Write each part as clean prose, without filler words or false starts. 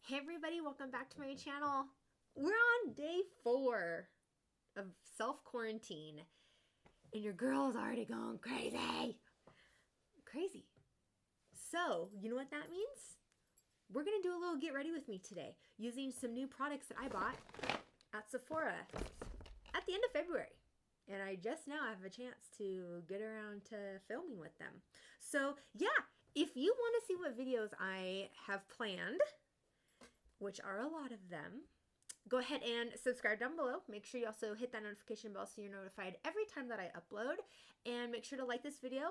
Hey everybody, welcome back to my channel. We're on day 4 of self-quarantine and your girl's already going crazy. So, you know what that means? We're gonna do a little get ready with me today using some new products that I bought at Sephora at the end of February. And I just now have a chance to get around to filming with them. So yeah, if you want to see what videos I have planned, which are a lot of them, go ahead and subscribe down below. Make sure you also hit that notification bell so you're notified every time that I upload. And make sure to like this video.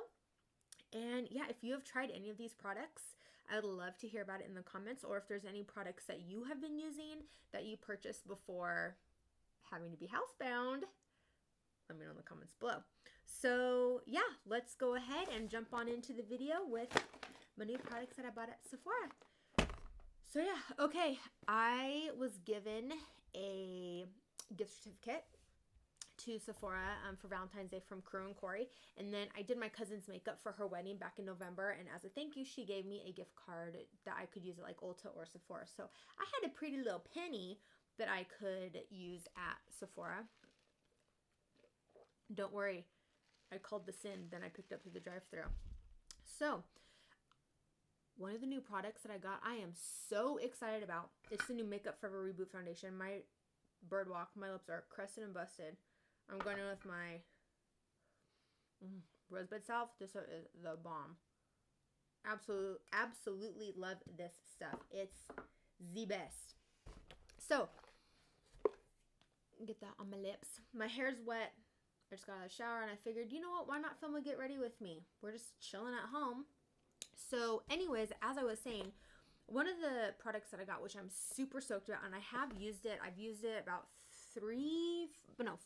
And yeah, if you have tried any of these products, I would love to hear about it in the comments. Or if there's any products that you have been using that you purchased before having to be housebound, let me know in the comments below. So yeah, let's go ahead and jump on into the video with my new products that I bought at Sephora. So yeah, okay, I was given a gift certificate to Sephora for Valentine's Day from Crew and Corey, and then I did my cousin's makeup for her wedding back in November, and as a thank you, she gave me a gift card that I could use at like Ulta or Sephora. So I had a pretty little penny that I could use at Sephora. Don't worry, I called this in, then I picked up through the drive-thru. So one of the new products that I got, I am so excited about. It's the new Makeup Forever Reboot foundation. My Birdwalk, my lips are crusted and busted. I'm going in with my rosebud salve. This is the bomb. Absolutely love this stuff. It's the best. So, get that on my lips. My hair's wet. I just got out of the shower and I figured, you know what, why not film a get ready with me? We're just chilling at home. So anyways, as I was saying, one of the products that I got, which I'm super stoked about, and I have used it, I've used it about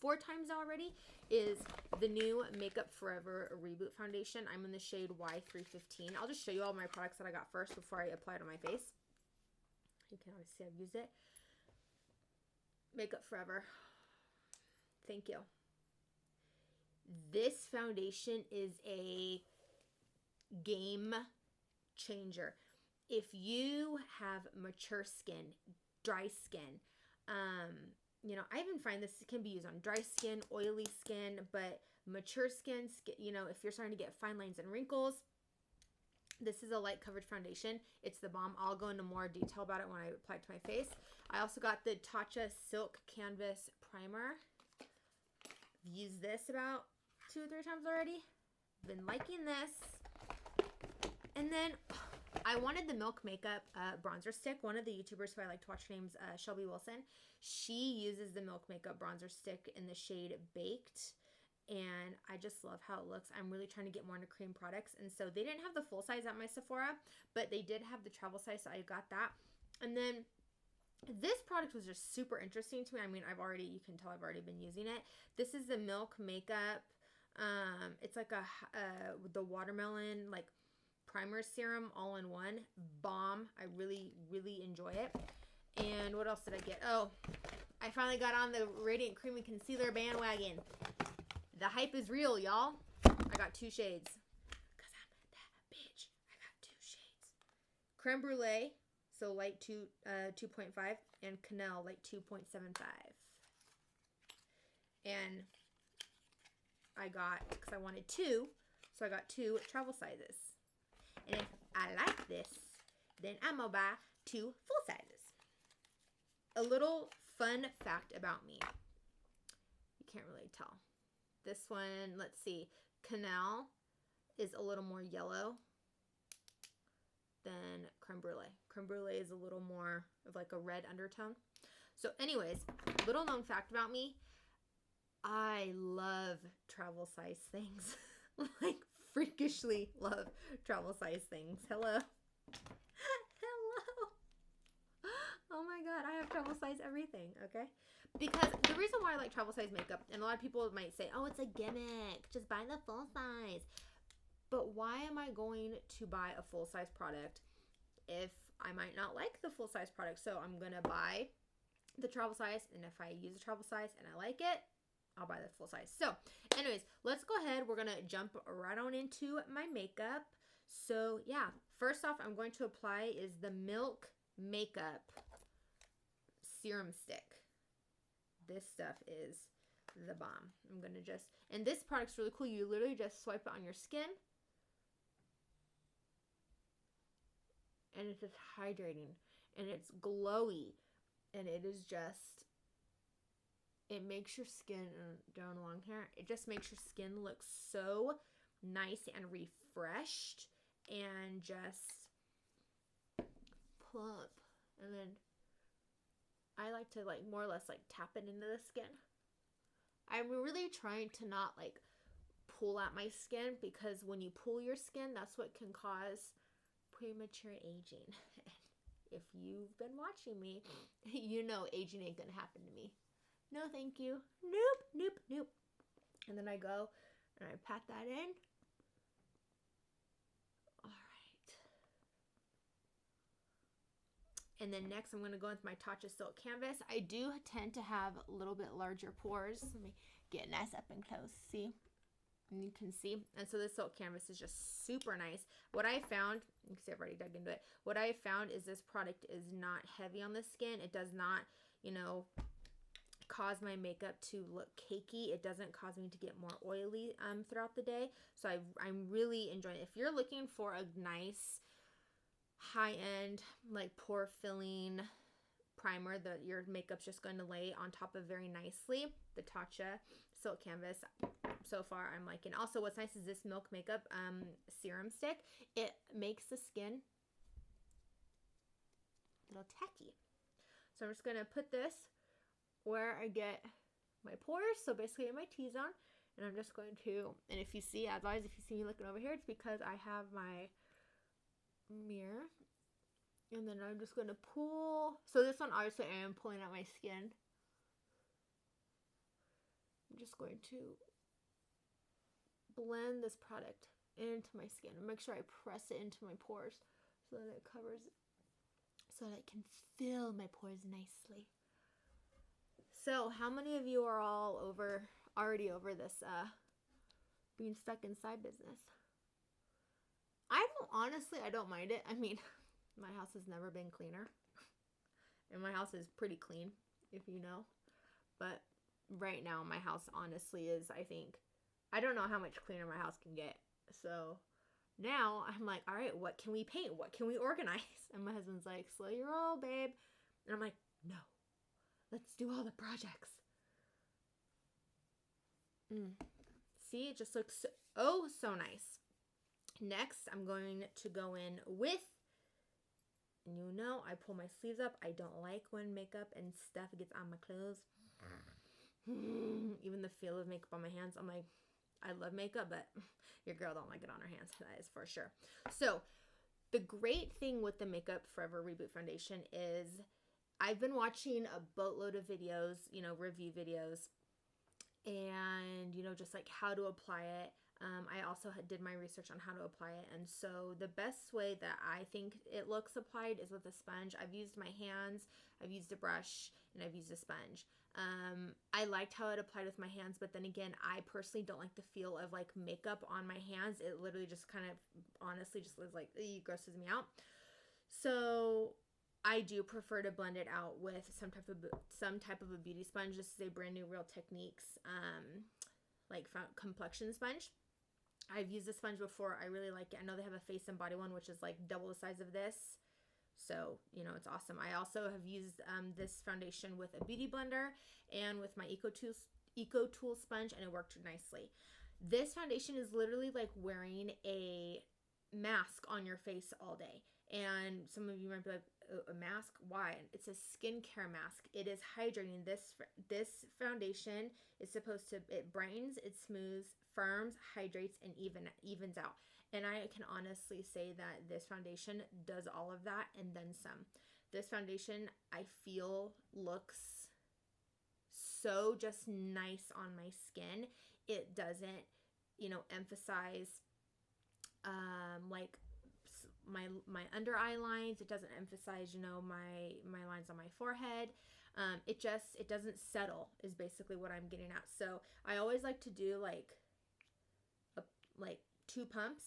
4 times already, is the new Makeup Forever Reboot foundation. I'm in the shade Y315. I'll just show you all my products that I got first before I apply it on my face. You can already see I've used it. Makeup Forever. Thank you. This foundation is a game changer. If you have mature skin, dry skin, you know, I even find this can be used on dry skin, oily skin, but mature skin, you know, if you're starting to get fine lines and wrinkles, this is a light coverage foundation. It's the bomb. I'll go into more detail about it when I apply it to my face. I also got the Tatcha Silk Canvas Primer. I've used this about 2 or 3 times already. Been liking this. And then I wanted the Milk Makeup bronzer stick. One of the YouTubers who I like to watch, her name's Shelby Wilson. She uses the Milk Makeup bronzer stick in the shade Baked. And I just love how it looks. I'm really trying to get more into cream products. And so they didn't have the full size at my Sephora, but they did have the travel size, so I got that. And then this product was just super interesting to me. I mean, you can tell I've already been using it. This is the Milk Makeup. It's like the watermelon, like, primer serum all in one. Bomb. I really enjoy it. And what else did I get? Oh, I finally got on the Radiant Creamy Concealer bandwagon. The hype is real, y'all. I got 2 shades. Because I'm that bitch. I got 2 shades. Creme Brulee, so light 2.5, and Cannelle, light 2.75. And I got, because I wanted 2, so I got 2 travel sizes. And if I like this, then I'm going to buy 2 full sizes. A little fun fact about me. You can't really tell. This one, let's see. Cannelle is a little more yellow than Creme Brulee. Creme Brulee is a little more of like a red undertone. So anyways, little known fact about me. I love travel size things. Like, freakishly love travel size things. Hello. Hello. Oh my god, I have travel size everything, okay? Because the reason why I like travel size makeup, and a lot of people might say, oh, it's a gimmick, just buy the full size. But why am I going to buy a full size product if I might not like the full size product? So I'm gonna buy the travel size, and if I use the travel size and I like it, I'll buy the full size. So anyways, let's go ahead. We're going to jump right on into my makeup. So yeah, first off, I'm going to apply is the Milk makeup serum stick. This stuff is the bomb. I'm going to just, and this product's really cool. You literally just swipe it on your skin. And it's just hydrating. And it's glowy. And it is just, it makes your skin, down along here, it just makes your skin look so nice and refreshed. And just plump. And then I like to like more or less like tap it into the skin. I'm really trying to not like pull at my skin, because when you pull your skin, that's what can cause premature aging. If you've been watching me, you know aging ain't gonna happen to me. No, thank you. Nope, nope, nope. And then I go and I pat that in. And then next I'm going to go into my Tatcha Silk Canvas. I do tend to have a little bit larger pores. Let me get nice up and close. See? And you can see. And so this silk canvas is just super nice. What I found, you can see I've already dug into it. What I found is this product is not heavy on the skin. It does not, you know, cause my makeup to look cakey. It doesn't cause me to get more oily throughout the day. So I'm really enjoying it. If you're looking for a nice high-end like pore filling primer that your makeup's just going to lay on top of very nicely, the Tatcha Silk Canvas, so far I'm liking. Also, what's nice is this Milk Makeup serum stick. It makes the skin a little tacky. So I'm just going to put this where I get my pores, so basically in my T-zone, and I'm just going to, and if you see, as always, if you see me looking over here, it's because I have my mirror, and then I'm just going to pull. So this one, obviously I am pulling out my skin. I'm just going to blend this product into my skin and make sure I press it into my pores so that it covers, so that it can fill my pores nicely. So how many of you are all already over this being stuck inside business? I don't mind it. I mean, my house has never been cleaner. And my house is pretty clean, if you know. But right now, my house honestly is, I don't know how much cleaner my house can get. So now I'm like, all right, what can we paint? What can we organize? And my husband's like, slow your roll, babe. And I'm like, no, let's do all the projects. See, it just looks so nice. Next, I'm going to go in with, and you know, I pull my sleeves up. I don't like when makeup and stuff gets on my clothes. Even the feel of makeup on my hands, I'm like, I love makeup, but your girl don't like it on her hands. That is for sure. So the great thing with the Makeup Forever Reboot Foundation is I've been watching a boatload of videos, you know, review videos, and, you know, just like how to apply it. I also did my research on how to apply it. And so the best way that I think it looks applied is with a sponge. I've used my hands, I've used a brush, and I've used a sponge. I liked how it applied with my hands, but then again, I personally don't like the feel of like makeup on my hands. It literally just kind of honestly just was like, it grosses me out. So I do prefer to blend it out with some type of a beauty sponge. This is a brand new Real Techniques like complexion sponge. I've used this sponge before. I really like it. I know they have a face and body one, which is like double the size of this. So, you know, it's awesome. I also have used this foundation with a beauty blender and with my Eco Tool sponge, and it worked nicely. This foundation is literally like wearing a mask on your face all day. And some of you might be like, a mask? Why? It's a skincare mask. It is hydrating. This foundation is supposed to, it brightens, it smooths, firms, hydrates, and evens out. And I can honestly say that this foundation does all of that and then some. This foundation, I feel, looks so just nice on my skin. It doesn't, you know, emphasize like my under eye lines. It doesn't emphasize, you know, my lines on my forehead. It doesn't settle is basically what I'm getting at. So I always like to do like 2 pumps.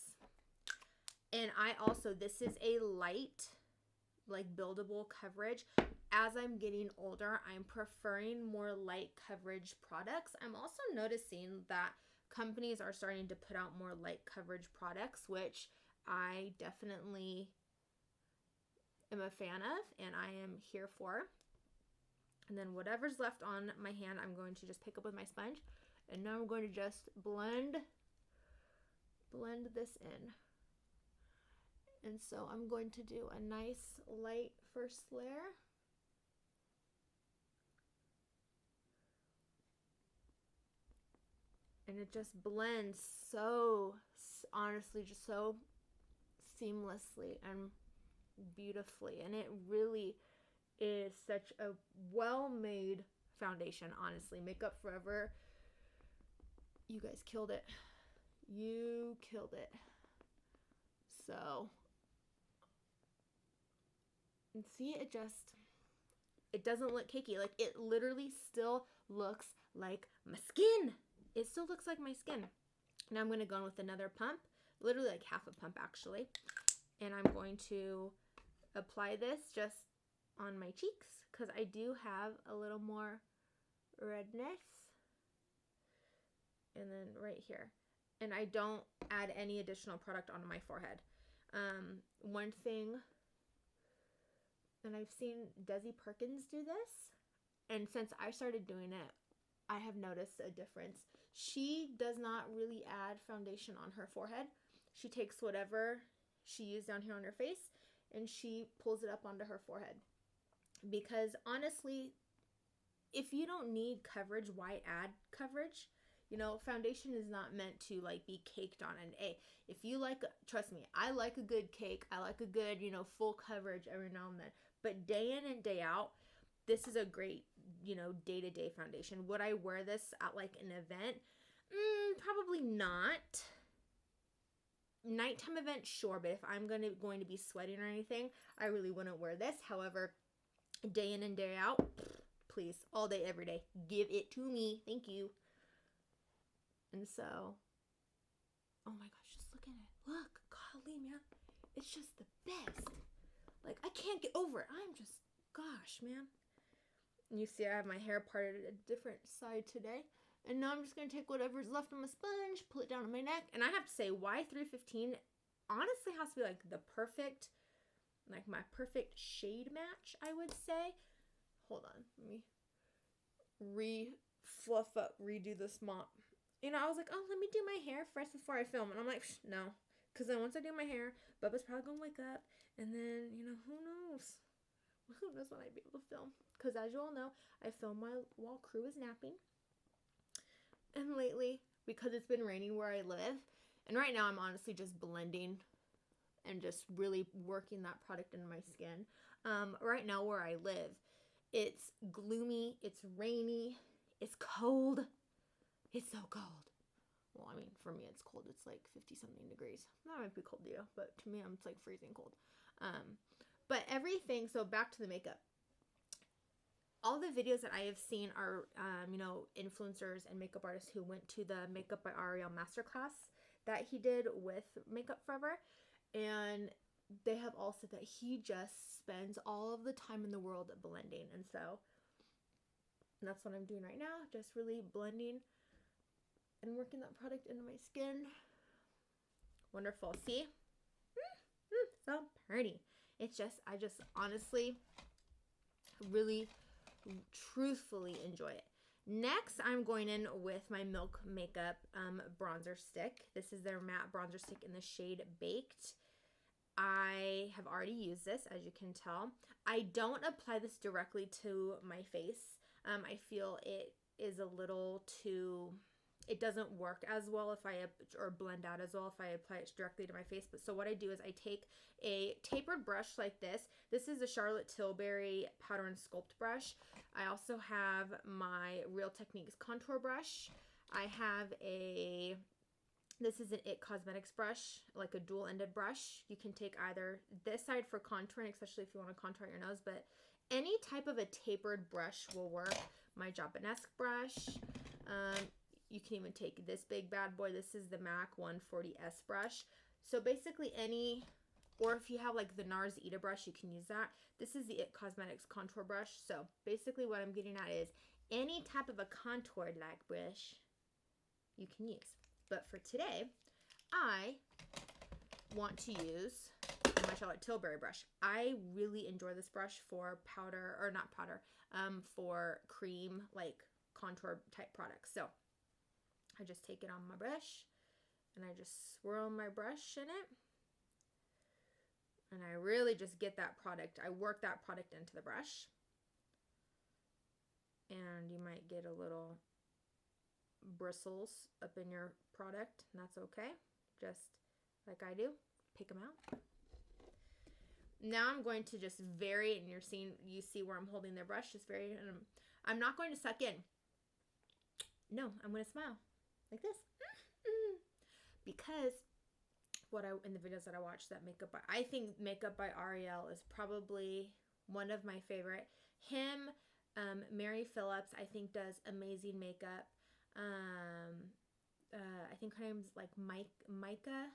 And I also, this is a light like buildable coverage. As I'm getting older, I'm preferring more light coverage products. I'm also noticing that companies are starting to put out more light coverage products, which I definitely am a fan of and I am here for. And then whatever's left on my hand, I'm going to just pick up with my sponge. And now I'm going to just blend this in. And so I'm going to do a nice light first layer. And it just blends so, honestly, just so seamlessly and beautifully. And it really is such a well-made foundation, honestly. Makeup Forever, you guys killed it. You killed it. So, and see, it doesn't look cakey. Like, it literally still looks like my skin. It still looks like my skin. Now I'm going to go in with another pump, literally like half a pump actually. And I'm going to apply this just on my cheeks because I do have a little more redness. And then right here. And I don't add any additional product onto my forehead. One thing, and I've seen Desi Perkins do this, and since I started doing it, I have noticed a difference. She does not really add foundation on her forehead. She takes whatever she used down here on her face and she pulls it up onto her forehead. Because honestly, if you don't need coverage, why add coverage? You know, foundation is not meant to like be caked on. And hey, if you like, trust me, I like a good cake. I like a good, you know, full coverage every now and then. But day in and day out, this is a great, you know, day-to-day foundation. Would I wear this at like an event? Probably not. Nighttime event, sure. But if I'm going to be sweating or anything, I really wouldn't wear this. However, day in and day out, please, all day, every day, give it to me. Thank you. And so, oh my gosh, just look at it. Look, golly, man. It's just the best. Like, I can't get over it. I'm just, gosh, man. And you see I have my hair parted a different side today. And now I'm just going to take whatever's left on my sponge, pull it down on my neck. And I have to say, Y315 honestly has to be like the perfect, like my perfect shade match, I would say. Hold on. Let me redo this mop. You know, I was like, oh, let me do my hair first before I film. And I'm like, no. Because then once I do my hair, Bubba's probably going to wake up. And then, you know, who knows? Who knows when I'd be able to film. Because as you all know, I film while crew is napping. And lately, because it's been raining where I live, and right now I'm honestly just blending and just really working that product into my skin. Right now where I live, it's gloomy, it's rainy, it's cold. It's so cold. Well, I mean, for me it's cold. It's like 50-something degrees. That might be cold to you, but to me it's like freezing cold. But everything, so back to the makeup. All the videos that I have seen are, you know, influencers and makeup artists who went to the Makeup by Ariel masterclass that he did with Makeup Forever. And they have all said that he just spends all of the time in the world blending. And so that's what I'm doing right now. Just really blending and working that product into my skin. Wonderful. See? So pretty. It's just, I just honestly really truthfully enjoy it. Next, I'm going in with my Milk Makeup bronzer stick. This is their matte bronzer stick in the shade Baked. I have already used this, as you can tell. I don't apply this directly to my face. I feel it is a little too, it doesn't work as well if I, or blend out as well if I apply it directly to my face. But so what I do is I take a tapered brush like this. This is a Charlotte Tilbury Powder and Sculpt brush. I also have my Real Techniques contour brush. I have this is an IT Cosmetics brush, like a dual-ended brush. You can take either this side for contouring, especially if you want to contour your nose, but any type of a tapered brush will work. My Japanesque brush. You can even take this big bad boy. This is the MAC 140S brush. So basically any or if you have like the NARS Ita brush, you can use that. This is the It Cosmetics contour brush. So basically what I'm getting at is any type of a contour like brush you can use. But for today, I want to use my Charlotte Tilbury brush. I really enjoy this brush for powder, or not powder, for cream, like contour type products. So I just take it on my brush and I just swirl my brush in it. And I really just get that product. I work that product into the brush. And you might get a little bristles up in your product, and that's okay. Just like I do, pick them out. Now I'm going to just vary, and you see where I'm holding the brush, just very, and I'm not going to suck in. No, I'm going to smile like this. Because in the videos that I watch, that I think Makeup by Ariel is probably one of my favorite. Him, Mary Phillips, I think does amazing makeup. I think her name's like Mika.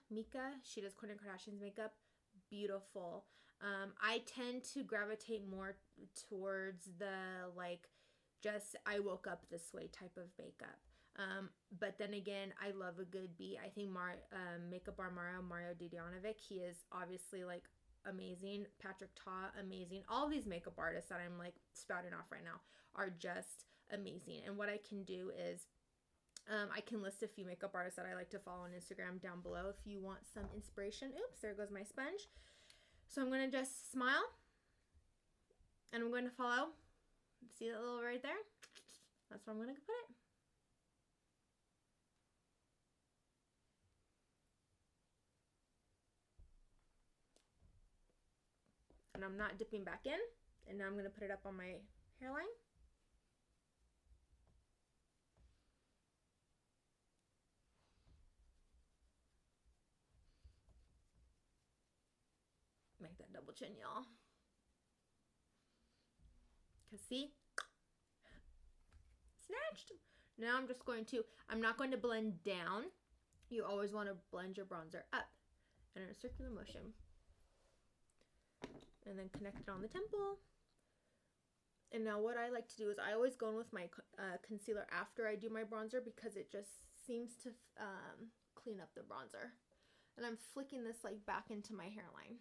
She does Kourtney Kardashian's makeup. Beautiful. I tend to gravitate more towards the like, just I woke up this way type of makeup. But then again, I love a good beat. I think Makeup by Mario Didjanovic, he is obviously like amazing. Patrick Ta, amazing. All of these makeup artists that I'm like spouting off right now are just amazing. And what I can do is I can list a few makeup artists that I like to follow on Instagram down below if you want some inspiration. Oops, there goes my sponge. So I'm going to just smile. And I'm going to follow. See that little right there? That's where I'm going to put it. And I'm not dipping back in. And now I'm going to put it up on my hairline. Make that double chin, y'all. Because see? Snatched. Now I'm not going to blend down. You always want to blend your bronzer up in a circular motion. And then connect it on the temple. And now what I like to do is I always go in with my concealer after I do my bronzer, because it just seems to clean up the bronzer. And I'm flicking this like back into my hairline.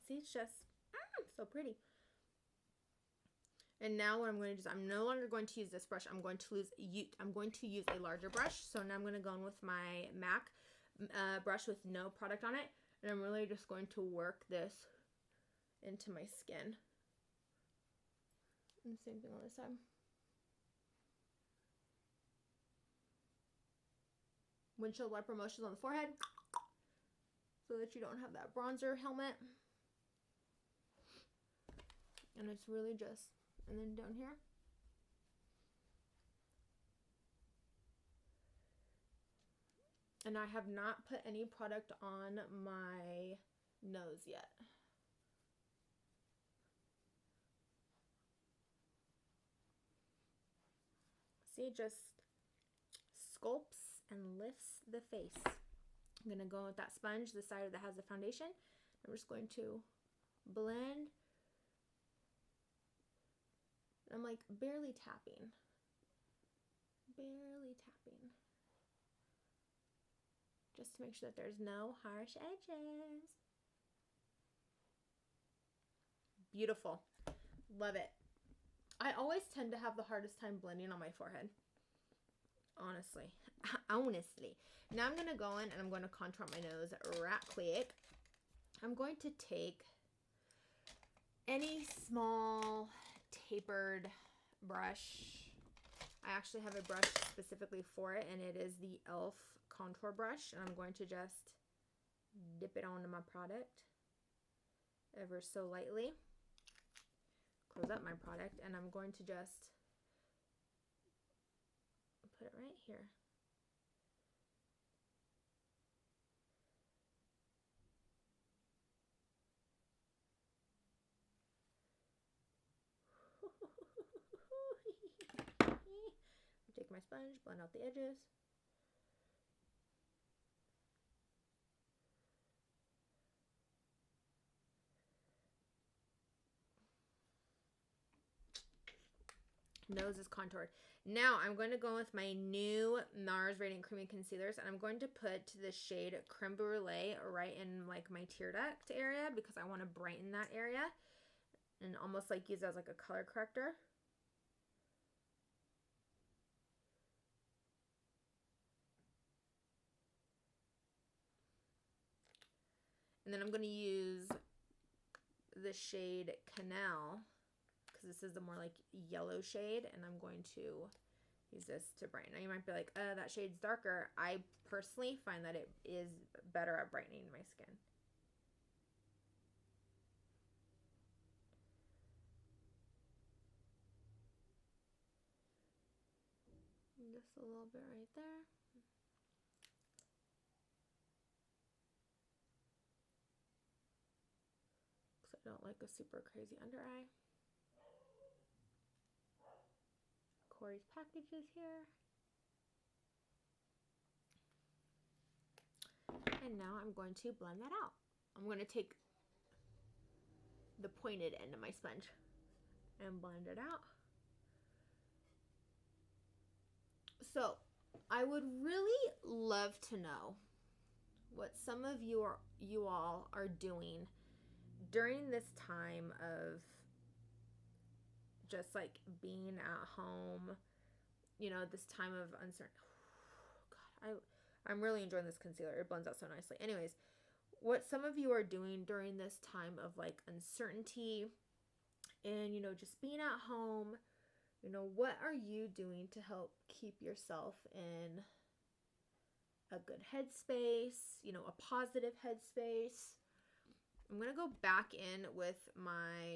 See, it's just so pretty. And now what I'm going to do is I'm no longer going to use this brush. I'm going to use a larger brush. So now I'm going to go in with my MAC brush with no product on it. And I'm really just going to work this into my skin. And same thing on this side. Windshield wiper motions on the forehead so that you don't have that bronzer helmet. And it's really just, and then down here. And I have not put any product on my nose yet. See, it just sculpts and lifts the face. I'm going to go with that sponge, the side that has the foundation. I'm just going to blend. I'm like barely tapping. Just to make sure that there's no harsh edges. Beautiful. Love it. I always tend to have the hardest time blending on my forehead. Honestly. Now I'm going to go in and I'm going to contour my nose right quick. I'm going to take any small tapered brush. I actually have a brush specifically for it, and it is the e.l.f. contour brush, and I'm going to just dip it onto my product ever so lightly. Close up my product, and I'm going to just put it right here. Take my sponge, blend out the edges. Nose is contoured. Now I'm going to go with my new NARS Radiant Creamy Concealers, and I'm going to put the shade Creme Brulee right in like my tear duct area because I want to brighten that area and almost like use it as like a color corrector. And then I'm going to use the shade Canal, because this is the more like yellow shade, and I'm going to use this to brighten. Now you might be like, that shade's darker. I personally find that it is better at brightening my skin. Just a little bit right there. Because I don't like a super crazy under eye. Corey's packages here. And now I'm going to blend that out. I'm going to take the pointed end of my sponge and blend it out. So I would really love to know what some of you all are doing during this time of just like being at home, you know, this time of uncertainty. God, I'm really enjoying this concealer. It blends out so nicely. Anyways, what some of you are doing during this time of like uncertainty and, you know, just being at home, you know, what are you doing to help keep yourself in a good headspace, you know, a positive headspace? I'm going to go back in with my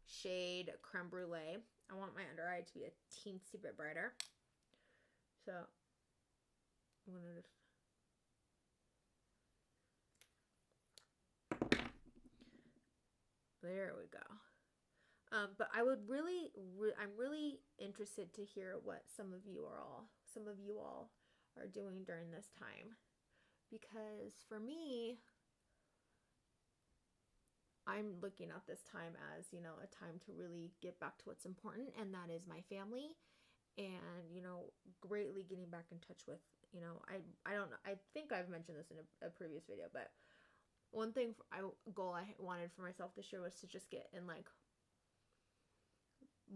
shade Creme Brulee. I want my under eye to be a teensy bit brighter. So I'm going to just... There we go. But I would I'm really interested to hear what some of you all are doing during this time. Because for me, I'm looking at this time as, you know, a time to really get back to what's important, and that is my family. And, you know, greatly getting back in touch with, you know, I don't know, I think I've mentioned this in a previous video, but one goal I wanted for myself this year was to just get in like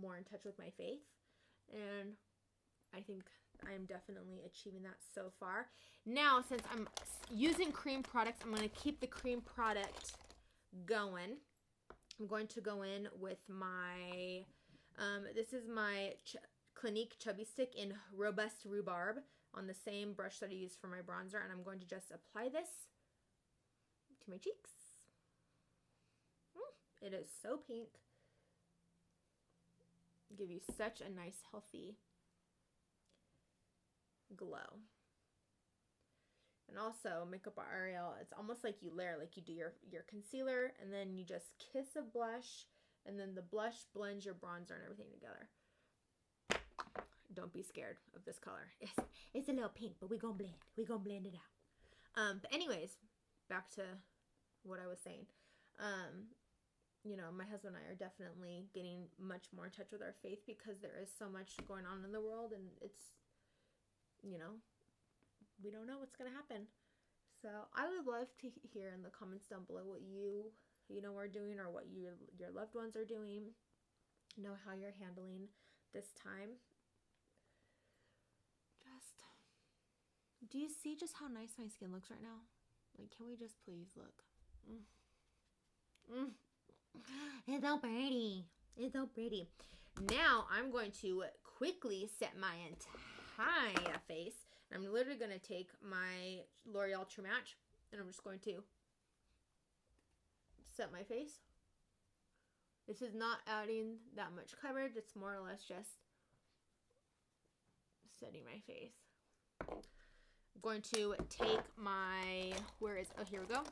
more in touch with my faith, and I think I'm definitely achieving that so far. Now, since I'm using cream products, I'm going to keep the cream product going. I'm going to go in with my this is my Clinique Chubby Stick in Robust Rhubarb on the same brush that I used for my bronzer, and I'm going to just apply this to my cheeks. It is so pink. Give you such a nice healthy glow. And also Makeup Ariel, it's almost like you layer, like you do your concealer and then you just kiss a blush, and then the blush blends your bronzer and everything together. Don't be scared of this color. It's a little pink, but we're gonna blend it out. But anyways, back to what I was saying. You know, my husband and I are definitely getting much more in touch with our faith because there is so much going on in the world, and it's, you know, we don't know what's going to happen. So I would love to hear in the comments down below what you know, are doing, or what your loved ones are doing. Know how you're handling this time. Just, do you see just how nice my skin looks right now? Like, can we just please look? It's so pretty. It's so pretty. Now I'm going to quickly set my entire face. I'm literally going to take my L'Oreal True Match, and I'm just going to set my face. This is not adding that much coverage. It's more or less just setting my face. I'm going to take my, here we go.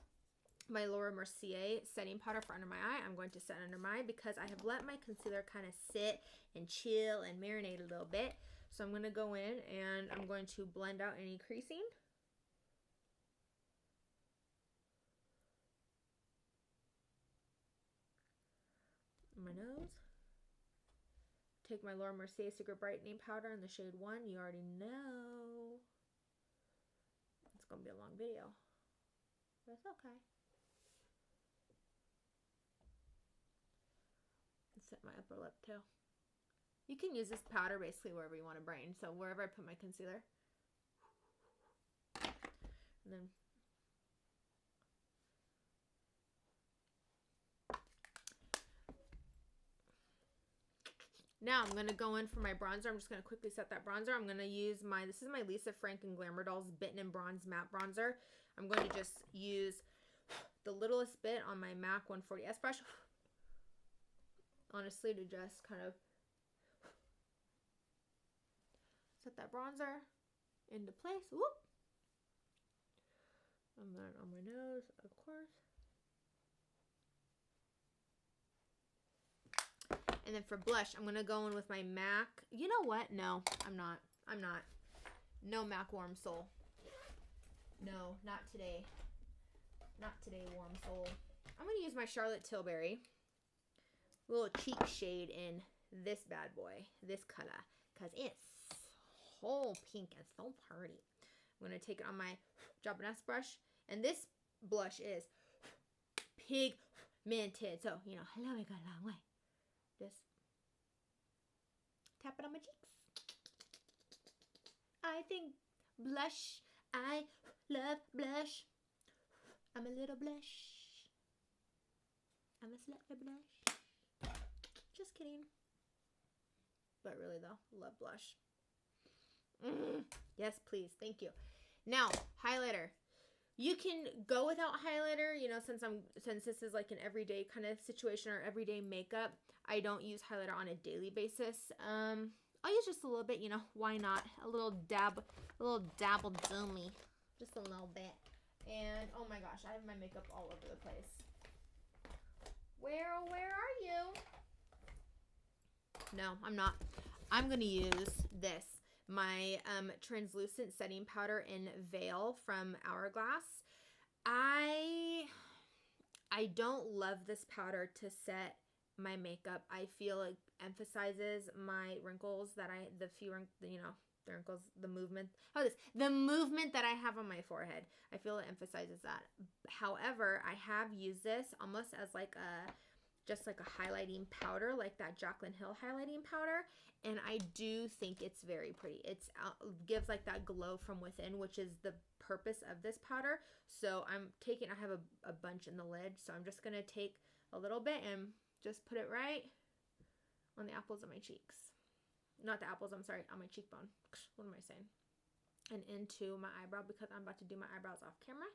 My Laura Mercier setting powder for under my eye. I'm going to set under my eye because I have let my concealer kind of sit and chill and marinate a little bit. So I'm going to go in and I'm going to blend out any creasing. My nose. take my Laura Mercier Secret Brightening Powder in the shade 1. You already know. It's going to be a long video. But it's okay. Set my upper lip too. You can use this powder basically wherever you want to brighten. So wherever I put my concealer. And then now I'm going to go in for my bronzer. I'm just going to quickly set that bronzer. I'm going to use this is my Lisa Frank and Glamour Dolls Bitten and Bronze Matte Bronzer. I'm going to just use the littlest bit on my MAC 140S brush. Honestly, to just kind of set that bronzer into place. Whoop. And then on my nose, of course. And then for blush, I'm going to go in with my MAC. You know what? No, I'm not. No MAC Warm Soul. No, not today. Not today, Warm Soul. I'm going to use my Charlotte Tilbury little cheek shade in this bad boy, this color, because it's so pink and so pretty. I'm going to take it on my Japanese brush, and this blush is pigmented, so, you know, hello, it got a long way. Just tap it on my cheeks. I think blush, I love blush. I'm a little blush. I'm a slut for blush. Just kidding. But really though, love blush. Yes, please. Thank you. Now, highlighter. You can go without highlighter, you know, since this is like an everyday kind of situation or everyday makeup. I don't use highlighter on a daily basis. I'll use just a little bit, you know, why not? A little dabble do me. Just a little bit. And oh my gosh, I have my makeup all over the place. Where are you? No, I'm not. I'm going to use this. My translucent setting powder in Veil from Hourglass. I don't love this powder to set my makeup. I feel it emphasizes my wrinkles that the wrinkles, the movement. The movement that I have on my forehead. I feel it emphasizes that. However, I have used this almost as like just like a highlighting powder, like that Jaclyn Hill highlighting powder, and I do think it's very pretty. It gives like that glow from within, which is the purpose of this powder. So I have a bunch in the lid, so I'm just going to take a little bit and just put it right on the apples of my cheeks. Not the apples, I'm sorry, on my cheekbone. What am I saying? And into my eyebrow, because I'm about to do my eyebrows off camera.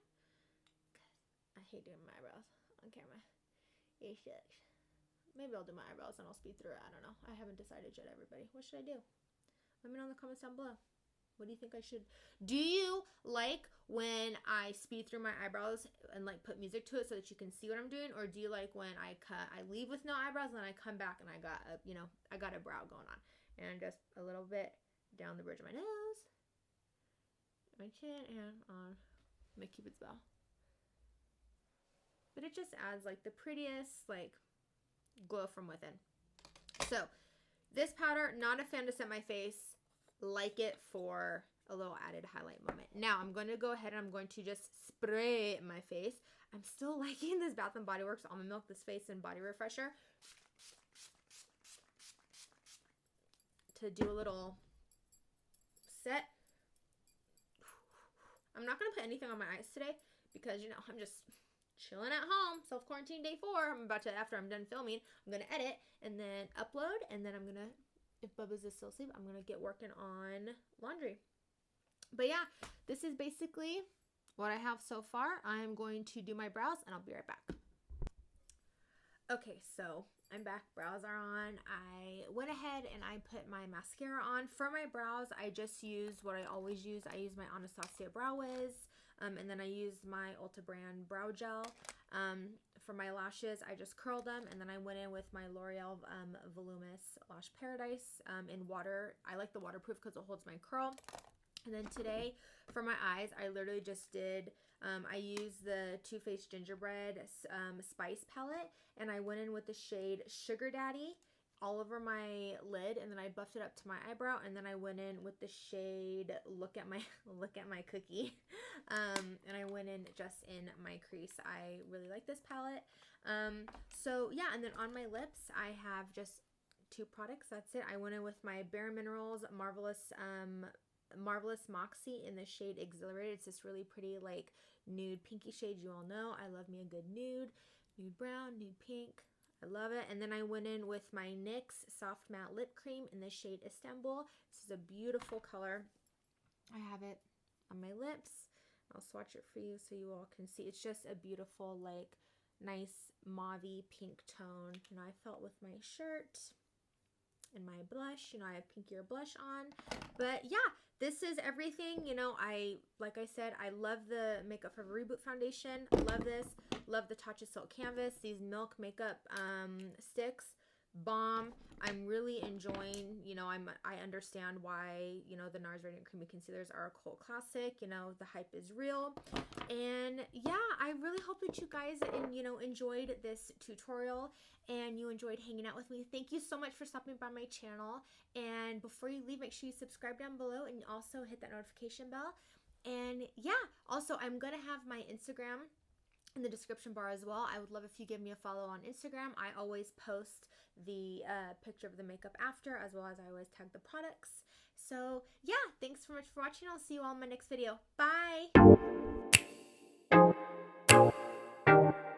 I hate doing my eyebrows on camera. It sucks. Maybe I'll do my eyebrows and I'll speed through it. I don't know. I haven't decided yet, everybody. What should I do? Let me know in the comments down below. What do you think I should? Do you like when I speed through my eyebrows and like put music to it so that you can see what I'm doing? Or do you like when I leave with no eyebrows and then I come back and I got a brow going on? And just a little bit down the bridge of my nose, my chin, and on my Cupid's bow. But it just adds like the prettiest like glow from within. So this powder, not a fan to set my face. Like it for a little added highlight moment. Now I'm going to go ahead and I'm going to just spray my face. I'm still liking this Bath & Body Works Almond Milk, this face and body refresher, to do a little set. I'm not going to put anything on my eyes today because, you know, I'm just chilling at home. Self-quarantine day 4. After I'm done filming, I'm going to edit and then upload. And then I'm going to, if Bubba's is still asleep, I'm going to get working on laundry. But yeah, this is basically what I have so far. I'm going to do my brows and I'll be right back. Okay, so I'm back. Brows are on. I went ahead and I put my mascara on. For my brows, I just used what I always use. I use my Anastasia Brow Wiz, and then I used my Ulta brand brow gel. For my lashes, I just curled them, and then I went in with my L'Oreal Voluminous Lash Paradise in water. I like the waterproof because it holds my curl. And then today, for my eyes, I literally just did, I used the Too Faced Gingerbread Spice palette, and I went in with the shade Sugar Daddy, all over my lid, and then I buffed it up to my eyebrow, and then I went in with the shade Look at My Cookie, and I went in just in my crease. I really like this palette. So yeah, and then on my lips I have just 2 products. That's it. I went in with my Bare Minerals Marvelous Moxie in the shade Exhilarated. It's this really pretty like nude pinky shade. You all know I love me a good nude brown, nude pink. I love it. And then I went in with my NYX Soft Matte Lip Cream in the shade Istanbul. This is a beautiful color. I have it on my lips. I'll swatch it for you so you all can see. It's just a beautiful, like, nice mauvey pink tone. You know, I felt with my shirt and my blush. You know, I have pinkier blush on. But yeah, this is everything. You know, like I said, I love the Makeup Forever Reboot foundation. Love this. Love the Tatcha Silk Canvas. These Milk makeup sticks, bomb. I'm really enjoying, you know, I understand why, you know, the NARS Radiant Creamy Concealers are a cult classic. You know, the hype is real. And yeah, I really hope that you guys, you know, enjoyed this tutorial and you enjoyed hanging out with me. Thank you so much for stopping by my channel. And before you leave, make sure you subscribe down below and also hit that notification bell. And yeah, also I'm going to have my Instagram in the description bar as well. I would love if you give me a follow on Instagram. I always post the picture of the makeup after, as well as I always tag the products. So yeah, thanks so much for watching. I'll see you all in my next video. Bye!